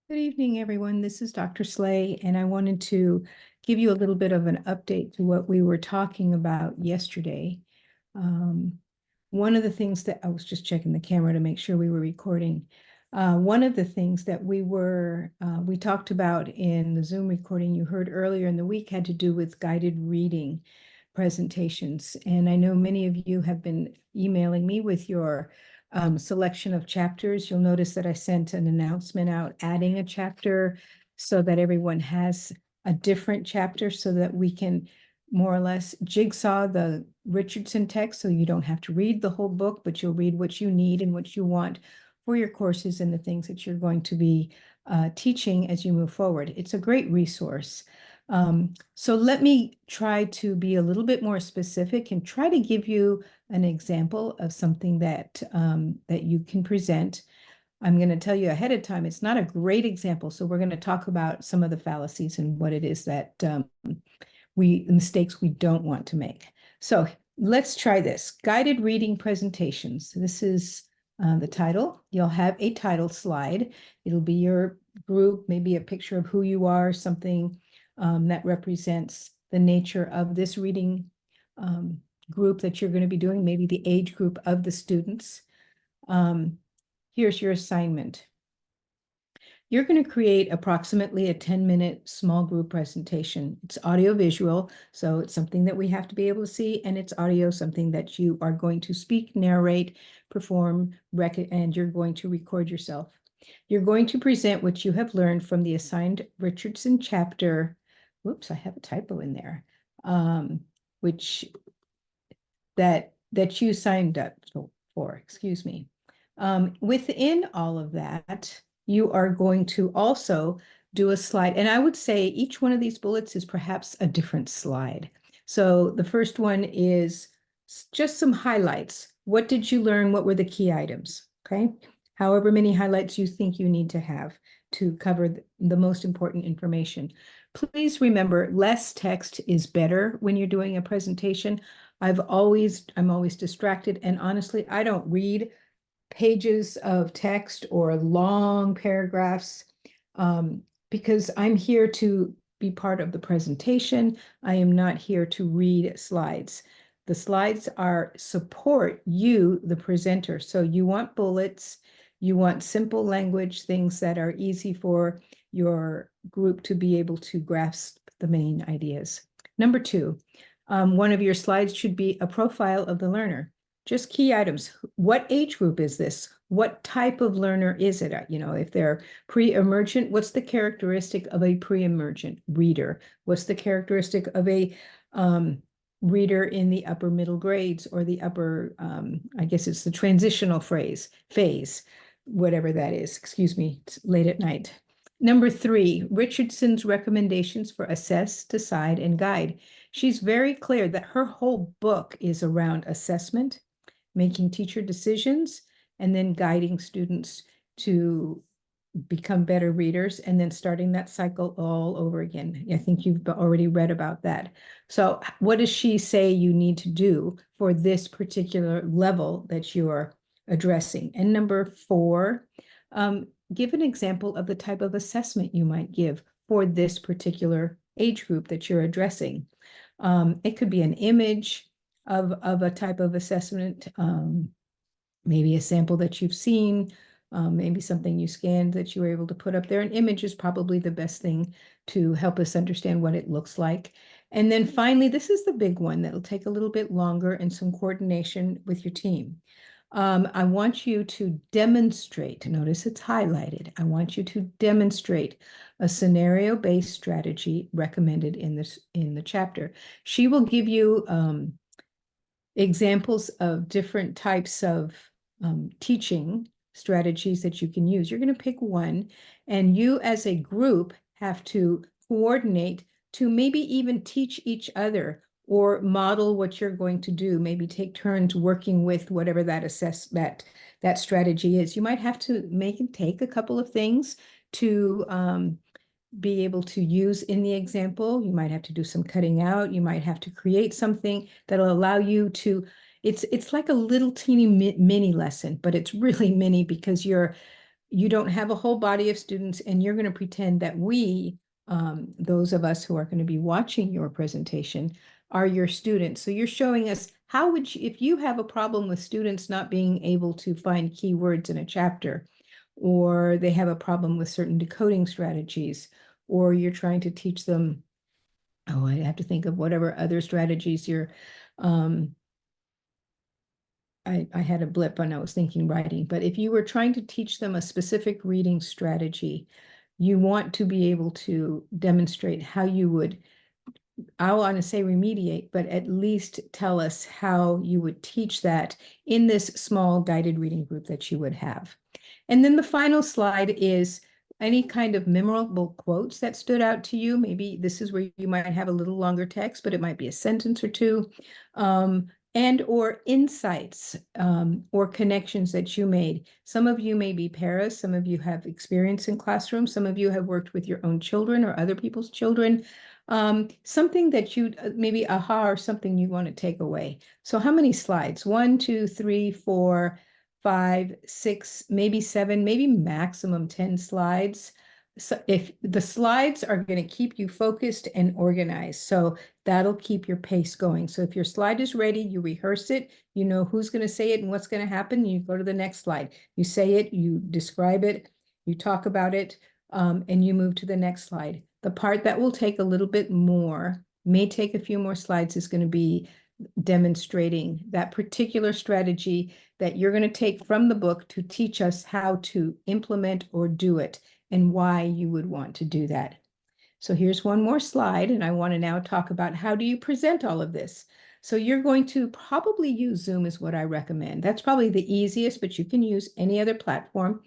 Good evening, everyone. This is Dr. Slay, and I wanted to give you a little bit of an update to what we were talking about yesterday. Um, one of the things that I was just checking the camera to make sure we were recording. One of the things that we talked about in the Zoom recording you heard earlier in the week had to do with guided reading presentations. And I know many of you have been emailing me with your selection of chapters. You'll notice that I sent an announcement out adding a chapter so that everyone has a different chapter so that we can more or less jigsaw the Richardson text so you don't have to read the whole book, but you'll read what you need and what you want for your courses and the things that you're going to be teaching as you move forward. It's a great resource. So let me try to be a little bit more specific and try to give you an example of something that that you can present. I'm going to tell you ahead of time, it's not a great example. So we're going to talk about some of the fallacies and what it is that mistakes we don't want to make. So let's try this. Guided reading presentations. This is the title. You'll have a title slide. It'll be your group, maybe a picture of who you are, something that represents the nature of this reading group that you're going to be doing, maybe the age group of the students. Here's your assignment. You're going to create approximately a 10-minute small group presentation. It's audio-visual, so it's something that we have to be able to see, and it's audio, something that you are going to speak, narrate, perform, and you're going to record yourself. You're going to present what you have learned from the assigned Richardson chapter. Whoops, I have a typo in there. Which that you signed up for, excuse me. Within all of that, you are going to also do a slide. And I would say each one of these bullets is perhaps a different slide. So the first one is just some highlights. What did you learn? What were the key items? Okay. However many highlights you think you need to have to cover the most important information. Please remember, less text is better when you're doing a presentation. I'm always distracted, and honestly, I don't read pages of text or long paragraphs because I'm here to be part of the presentation. I am not here to read slides. The slides are support you, the presenter. So you want bullets, you want simple language, things that are easy for your group to be able to grasp the main ideas. Number two, one of your slides should be a profile of the learner. Just key items. What age group is this? What type of learner is it? You know, if they're pre-emergent, what's the characteristic of a pre-emergent reader? What's the characteristic of a reader in the upper middle grades or the upper, I guess it's the transitional phase, whatever that is. Excuse me, it's late at night. Number three, Richardson's recommendations for assess, decide, and guide. She's very clear that her whole book is around assessment, making teacher decisions, and then guiding students to become better readers, and then starting that cycle all over again. I think you've already read about that. So what does she say you need to do for this particular level that you are addressing? And number four, give an example of the type of assessment you might give for this particular age group that you're addressing. It could be an image of a type of assessment, maybe a sample that you've seen, maybe something you scanned that you were able to put up there. An image is probably the best thing to help us understand what it looks like. And then finally, this is the big one that'll take a little bit longer and some coordination with your team. I want you to demonstrate, notice it's highlighted. I want you to demonstrate a scenario-based strategy recommended in the chapter. She will give you examples of different types of teaching strategies that you can use. You're going to pick one, and you as a group have to coordinate to maybe even teach each other or model what you're going to do. Maybe take turns working with whatever that strategy is. You might have to take a couple of things to be able to use in the example. You might have to do some cutting out. You might have to create something that'll allow you to, it's like a little teeny mini lesson, but it's really mini because you're you don't have a whole body of students, and you're going to pretend that we, those of us who are going to be watching your presentation, are your students. So you're showing us how would you, if you have a problem with students not being able to find keywords in a chapter, or they have a problem with certain decoding strategies, or you're trying to teach them, oh, I have to think of whatever other strategies you're, I had a blip when I was thinking writing, but if you were trying to teach them a specific reading strategy, you want to be able to demonstrate how you would, I want to say remediate, but at least tell us how you would teach that in this small guided reading group that you would have. And then the final slide is any kind of memorable quotes that stood out to you. Maybe this is where you might have a little longer text, but it might be a sentence or two. And or insights or connections that you made. Some of you may be paras, some of you have experience in classrooms, some of you have worked with your own children or other people's children. Something that you maybe aha or something you want to take away. So how many slides? 1, 2, 3, 4, 5, 6, maybe 7, maybe maximum 10 slides. So if the slides are going to keep you focused and organized, so that'll keep your pace going. So if your slide is ready, you rehearse it, you know who's going to say it and what's going to happen, you go to the next slide. You say it, you describe it, you talk about it, and you move to the next slide. The part that will take a little bit more, may take a few more slides, is going to be demonstrating that particular strategy that you're going to take from the book to teach us how to implement or do it and why you would want to do that. So here's one more slide, and I want to now talk about how do you present all of this. So you're going to probably use Zoom is what I recommend. That's probably the easiest, but you can use any other platform.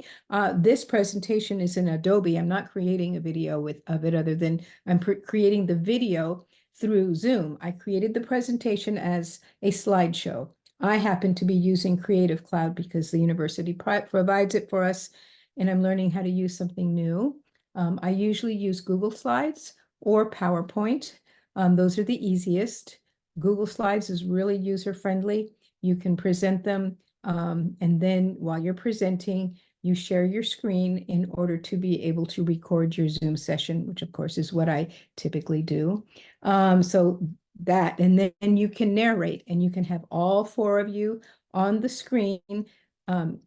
This presentation is in Adobe. I'm not creating a video of it other than I'm creating the video through Zoom. I created the presentation as a slideshow. I happen to be using Creative Cloud because the university provides it for us, and I'm learning how to use something new. I usually use Google Slides or PowerPoint. Those are the easiest. Google Slides is really user-friendly. You can present them, and then while you're presenting, you share your screen in order to be able to record your Zoom session, which of course is what I typically do. So that, and then you can narrate, and you can have all 4 of you on the screen,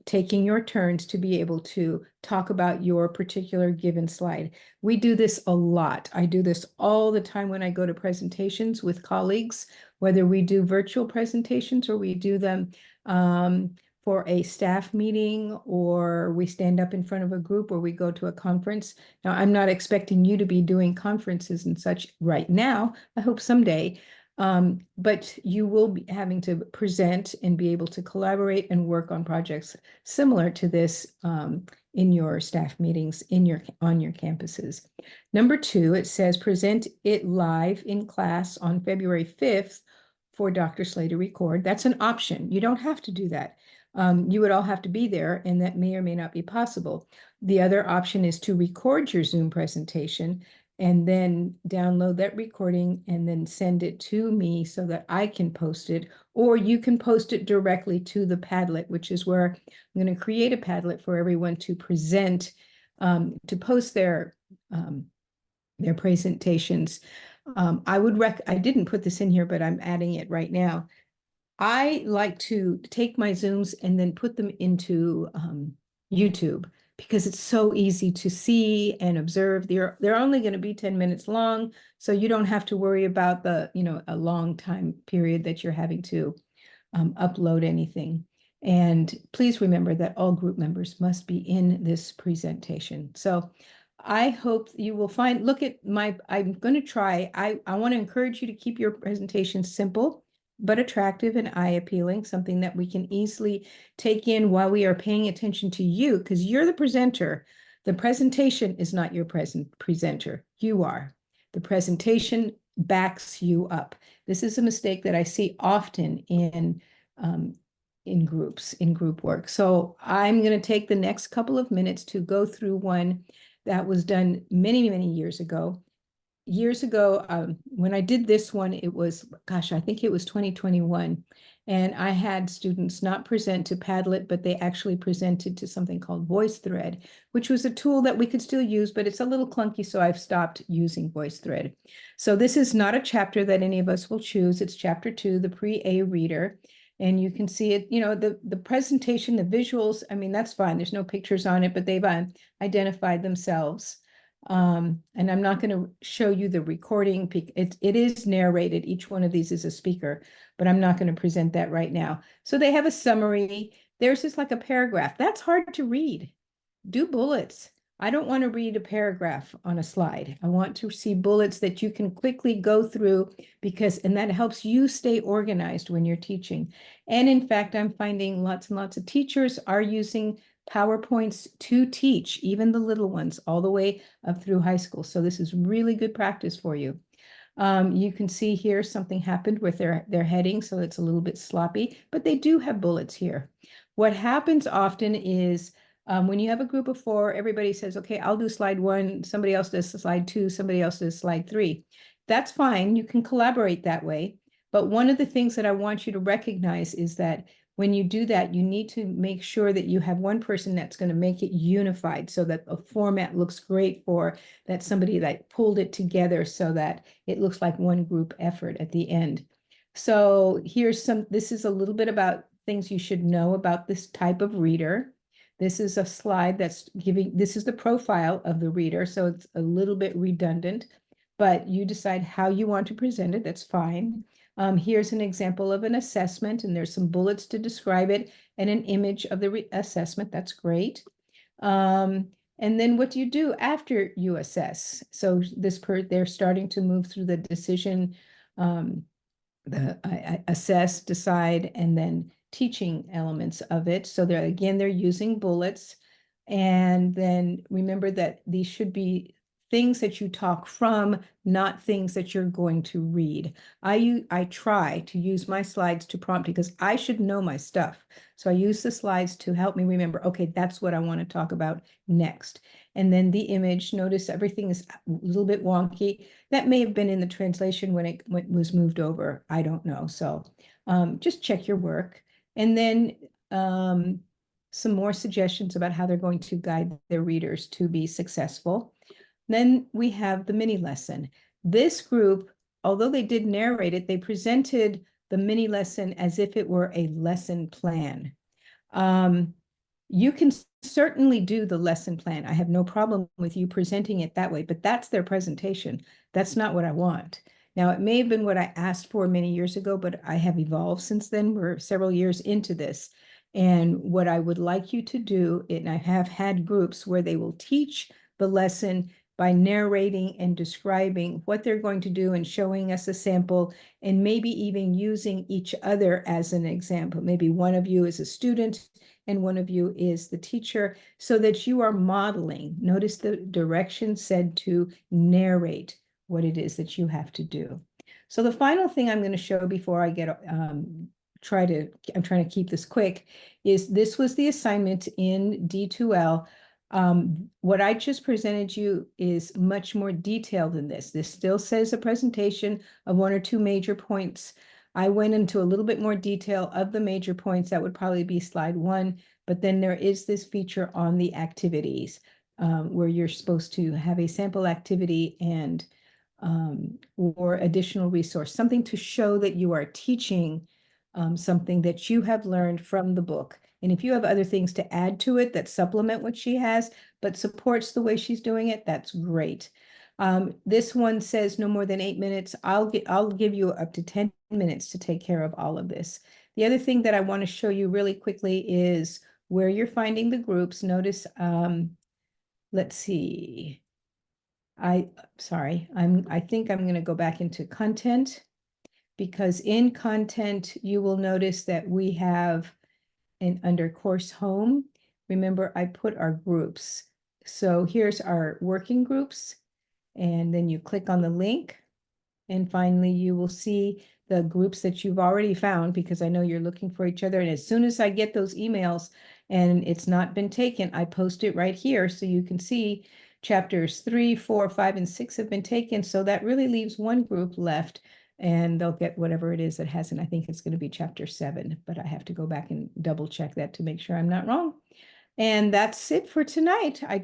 taking your turns to be able to talk about your particular given slide. We do this a lot. I do this all the time when I go to presentations with colleagues, whether we do virtual presentations or we do them for a staff meeting, or we stand up in front of a group, or we go to a conference. Now, I'm not expecting you to be doing conferences and such right now. I hope someday. But you will be having to present and be able to collaborate and work on projects similar to this in your staff meetings on your campuses. Number 2, it says present it live in class on February 5th for Dr. Slay to record. That's an option. You don't have to do that. You would all have to be there, and that may or may not be possible. The other option is to record your Zoom presentation and then download that recording and then send it to me so that I can post it, or you can post it directly to the Padlet, which is where I'm going to create a Padlet for everyone to present, to post their presentations. I didn't put this in here, but I'm adding it right now. I like to take my Zooms and then put them into YouTube, because it's so easy to see and observe. They're only going to be 10 minutes long, so you don't have to worry about a long time period that you're having to upload anything. And please remember that all group members must be in this presentation. So I hope you will I'm going to try, I want to encourage you to keep your presentation simple but attractive and eye appealing, something that we can easily take in while we are paying attention to you, because you're the presenter. The presentation is not your presenter. You are. The presentation backs you up. This is a mistake that I see often in group work. So I'm going to take the next couple of minutes to go through one that was done many, many years ago. When I did this one, it was, gosh, I think it was 2021. And I had students not present to Padlet, but they actually presented to something called VoiceThread, which was a tool that we could still use, but it's a little clunky, so I've stopped using VoiceThread. So this is not a chapter that any of us will choose. It's chapter 2, the pre-A reader. And you can see it, the presentation, the visuals, I mean, that's fine. There's no pictures on it, but they've identified themselves. And I'm not going to show you the recording. It is narrated. Each one of these is a speaker, but I'm not going to present that right now. So they have a summary. There's just like a paragraph. That's hard to read. Do bullets. I don't want to read a paragraph on a slide. I want to see bullets that you can quickly go through and that helps you stay organized when you're teaching. And in fact, I'm finding lots and lots of teachers are using PowerPoints to teach, even the little ones, all the way up through high school. So this is really good practice for you. You can see here something happened with their heading, so it's a little bit sloppy, but they do have bullets here. What happens often is when you have a group of 4, everybody says, okay, I'll do slide 1, somebody else does slide 2, somebody else does slide 3. That's fine. You can collaborate that way. But one of the things that I want you to recognize is that when you do that, you need to make sure that you have one person that's going to make it unified so that the format looks great for that somebody that pulled it together so that it looks like one group effort at the end. So this is a little bit about things you should know about this type of reader. This is a slide this is the profile of the reader, so it's a little bit redundant, but you decide how you want to present it, that's fine. Here's an example of an assessment, and there's some bullets to describe it and an image of the assessment. That's great. And then what do you do after you assess? So they're starting to move through the decision, assess, decide, and then teaching elements of it. So they're using bullets. And then remember that these should be things that you talk from, not things that you're going to read. I try to use my slides to prompt because I should know my stuff. So I use the slides to help me remember, okay, that's what I want to talk about next. And then the image, notice everything is a little bit wonky. That may have been in the translation when it was moved over. I don't know. So just check your work. And then some more suggestions about how they're going to guide their readers to be successful. Then we have the mini lesson. This group, although they did narrate it, they presented the mini lesson as if it were a lesson plan. You can certainly do the lesson plan. I have no problem with you presenting it that way, but that's their presentation. That's not what I want. Now, it may have been what I asked for many years ago, but I have evolved since then. We're several years into this. And what I would like you to do, and I have had groups where they will teach the lesson by narrating and describing what they're going to do and showing us a sample, and maybe even using each other as an example. Maybe one of you is a student and one of you is the teacher, so that you are modeling. Notice the direction said to narrate what it is that you have to do. So the final thing I'm going to show before I get I'm trying to keep this quick, is this was the assignment in D2L. What I just presented you is much more detailed than this. This still says a presentation of 1 or 2 major points. I went into a little bit more detail of the major points. That would probably be slide 1, but then there is this feature on the activities where you're supposed to have a sample activity and or additional resource, something to show that you are teaching something that you have learned from the book. And if you have other things to add to it that supplement what she has, but supports the way she's doing it, that's great. This one says no more than 8 minutes. I'll give you up to 10 minutes to take care of all of this. The other thing that I want to show you really quickly is where you're finding the groups. Notice, let's see. I think I'm going to go back into content, because in content, you will notice that we have under course home, remember I put our groups. So here's our working groups, and then you click on the link, and finally you will see the groups that you've already found, because I know you're looking for each other. And as soon as I get those emails and it's not been taken, I post it right here so you can see chapters 3, 4, 5, and 6 have been taken. So that really leaves one group left. and they'll get whatever it is that hasn't. I think it's going to be chapter 7, but I have to go back and double check that to make sure I'm not wrong. And that's it for tonight. I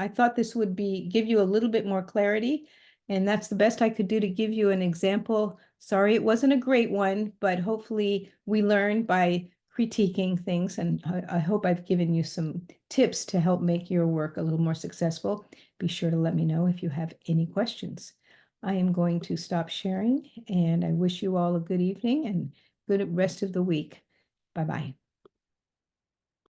thought this would give you a little bit more clarity, and that's the best I could do to give you an example. Sorry, it wasn't a great one, but hopefully we learned by critiquing things, and I hope I've given you some tips to help make your work a little more successful. Be sure to let me know if you have any questions. I am going to stop sharing, and I wish you all a good evening and good rest of the week. Bye-bye.